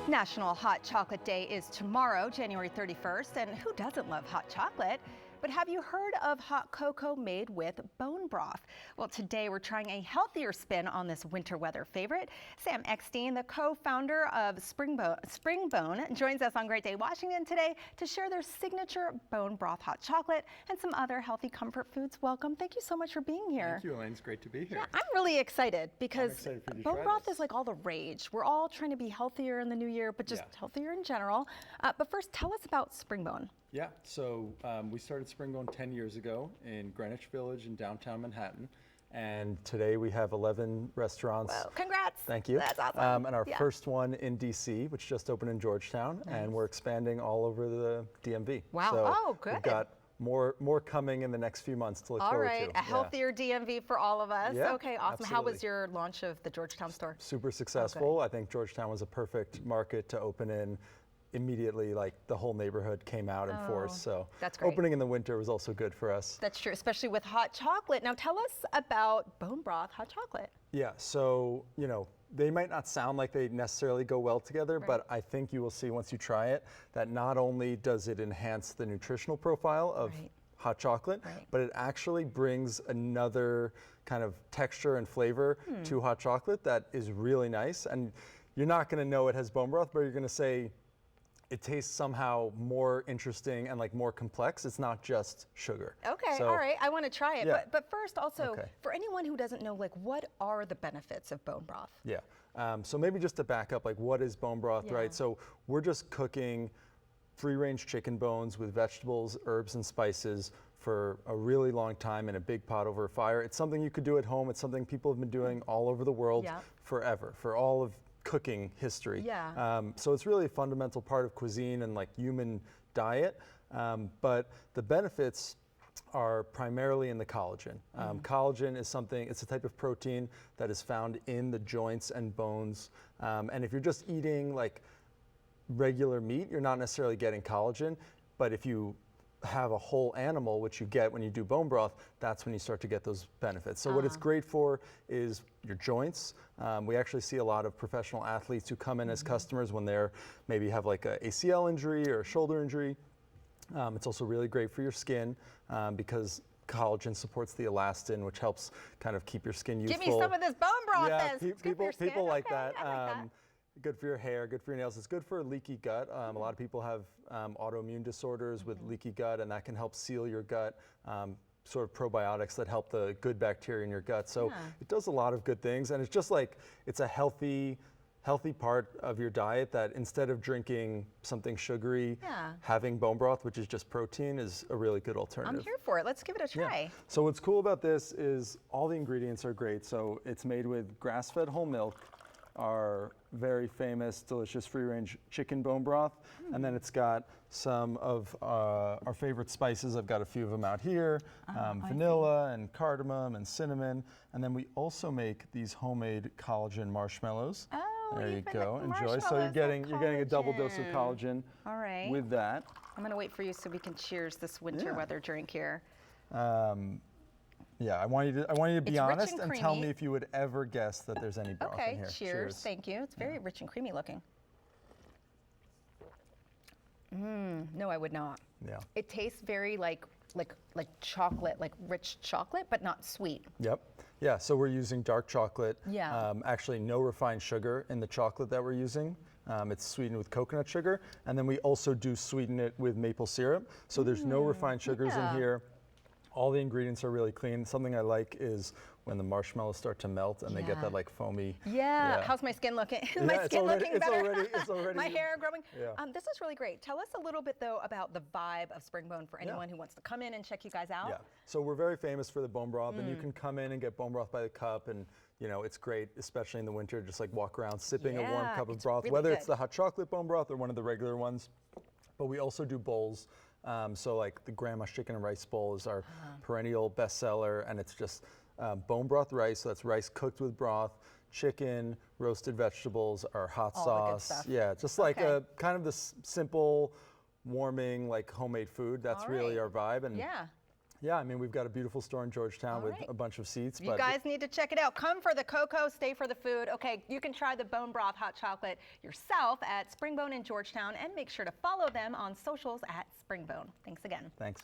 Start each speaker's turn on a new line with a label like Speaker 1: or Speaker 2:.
Speaker 1: National Hot Chocolate Day is tomorrow, January 31st, and who doesn't love hot chocolate? But have you heard of hot cocoa made with bone broth? Well, today we're trying a healthier spin on this winter weather favorite. Sam Eckstein, the co-founder of Springbone, joins us on Great Day Washington today to share their signature bone broth hot chocolate and some other healthy comfort foods. Welcome. Thank you so much for being here.
Speaker 2: Thank you, Elaine. It's great to be here.
Speaker 1: Yeah, I'm really excited because
Speaker 2: excited for you to
Speaker 1: bone
Speaker 2: try
Speaker 1: broth
Speaker 2: this.
Speaker 1: is like all the rage. We're all trying to be healthier in the new year, but just healthier in general. But first, tell us about Springbone.
Speaker 2: Yeah, so we started Springbone 10 years ago in Greenwich Village in downtown Manhattan. And today we have 11 restaurants.
Speaker 1: Well, congrats.
Speaker 2: Thank you.
Speaker 1: That's awesome.
Speaker 2: And our first one in DC, which just opened in Georgetown.
Speaker 1: Nice.
Speaker 2: And we're expanding all over the DMV.
Speaker 1: Wow.
Speaker 2: So
Speaker 1: oh, good.
Speaker 2: We've got more coming in the next few months to look forward to.
Speaker 1: All right, a healthier DMV for all of us.
Speaker 2: Yeah,
Speaker 1: okay, awesome.
Speaker 2: absolutely.
Speaker 1: How was your launch of the Georgetown store?
Speaker 2: Super successful. I think Georgetown was a perfect market to open in. Immediately, like the whole neighborhood came out in force. So
Speaker 1: that's great.
Speaker 2: Opening in the winter was also good for us.
Speaker 1: That's true, especially with hot chocolate. Now tell us about bone broth hot chocolate.
Speaker 2: Yeah, so, they might not sound like they necessarily go well together, but I think you will see once you try it that not only does it enhance the nutritional profile of hot chocolate, but it actually brings another kind of texture and flavor to hot chocolate that is really nice. And you're not going to know it has bone broth, but you're going to say, it tastes somehow more interesting and like more complex. It's not just sugar.
Speaker 1: Okay,
Speaker 2: so,
Speaker 1: all right, I want to try it.
Speaker 2: Yeah.
Speaker 1: But first also, for anyone who doesn't know, like what are the benefits of bone broth?
Speaker 2: Yeah, so maybe just to back up, like what is bone broth, right? So we're just cooking free-range chicken bones with vegetables, herbs, and spices for a really long time in a big pot over a fire. It's something you could do at home. It's something people have been doing all over the world forever, for all of cooking history. So it's really a fundamental part of cuisine and like human diet. But the benefits are primarily in the collagen. Collagen is it's a type of protein that is found in the joints and bones. And if you're just eating like regular meat, you're not necessarily getting collagen. But if you have a whole animal, which you get when you do bone broth, that's when you start to get those benefits. So what it's great for is your joints. We actually see a lot of professional athletes who come in as customers when they're maybe have like a ACL injury or a shoulder injury. It's also really great for your skin because collagen supports the elastin, which helps kind of keep your skin youthful.
Speaker 1: Give me some of this bone broth.
Speaker 2: Yeah, people like
Speaker 1: okay,
Speaker 2: that.
Speaker 1: I like that.
Speaker 2: Good for your hair, good for your nails. It's good for a leaky gut. A lot of people have autoimmune disorders with leaky gut, and that can help seal your gut. Sort of probiotics that help the good bacteria in your gut. So it does a lot of good things, and it's just like it's a healthy part of your diet that instead of drinking something sugary, having bone broth, which is just protein, is a really good alternative.
Speaker 1: I'm here for it. Let's give it a try.
Speaker 2: Yeah. So what's cool about this is all the ingredients are great. So it's made with grass-fed whole milk, our very famous, delicious free-range chicken bone broth. And then it's got some of our favorite spices. I've got a few of them out here, vanilla and cardamom and cinnamon. And then we also make these homemade collagen marshmallows.
Speaker 1: Oh,
Speaker 2: there you go.
Speaker 1: Like
Speaker 2: Enjoy. So you're getting a double dose of collagen with that.
Speaker 1: I'm going to wait for you so we can cheers this winter weather drink here.
Speaker 2: Yeah, I want you to be honest and tell me if you would ever guess that there's any broth in here.
Speaker 1: Okay, cheers. Thank you. It's very rich and creamy looking. No, I would not.
Speaker 2: Yeah.
Speaker 1: It tastes very like chocolate, like rich chocolate, but not sweet.
Speaker 2: Yep. Yeah, so we're using dark chocolate.
Speaker 1: Yeah.
Speaker 2: Actually, no refined sugar in the chocolate that we're using. It's sweetened with coconut sugar, and then we also do sweeten it with maple syrup. So there's no refined sugars in here. All the ingredients are really clean. Something I like is when the marshmallows start to melt and they get that like foamy.
Speaker 1: Yeah. How's my skin looking? My skin looking better.
Speaker 2: It's already.
Speaker 1: My hair growing.
Speaker 2: Yeah.
Speaker 1: This is really great. Tell us a little bit though about the vibe of Springbone for anyone who wants to come in and check you guys out.
Speaker 2: Yeah. So we're very famous for the bone broth, and you can come in and get bone broth by the cup, and it's great, especially in the winter. Just like walk around sipping a warm cup of broth,
Speaker 1: really
Speaker 2: whether
Speaker 1: good.
Speaker 2: it's the hot chocolate bone broth or one of the regular ones. But we also do bowls. So like the grandma's chicken and rice bowl is our perennial bestseller, and it's just bone broth rice. So that's rice cooked with broth, chicken, roasted vegetables, our hot
Speaker 1: All the good
Speaker 2: sauce.
Speaker 1: stuff.
Speaker 2: Yeah, just like a kind of this simple, warming, like homemade food. That's really our vibe. And Yeah, I mean, we've got a beautiful store in Georgetown with a bunch of seats.
Speaker 1: You guys need to check it out. Come for the cocoa, stay for the food. Okay, you can try the bone broth hot chocolate yourself at Springbone in Georgetown, and make sure to follow them on socials at Springbone. Thanks again.
Speaker 2: Thanks.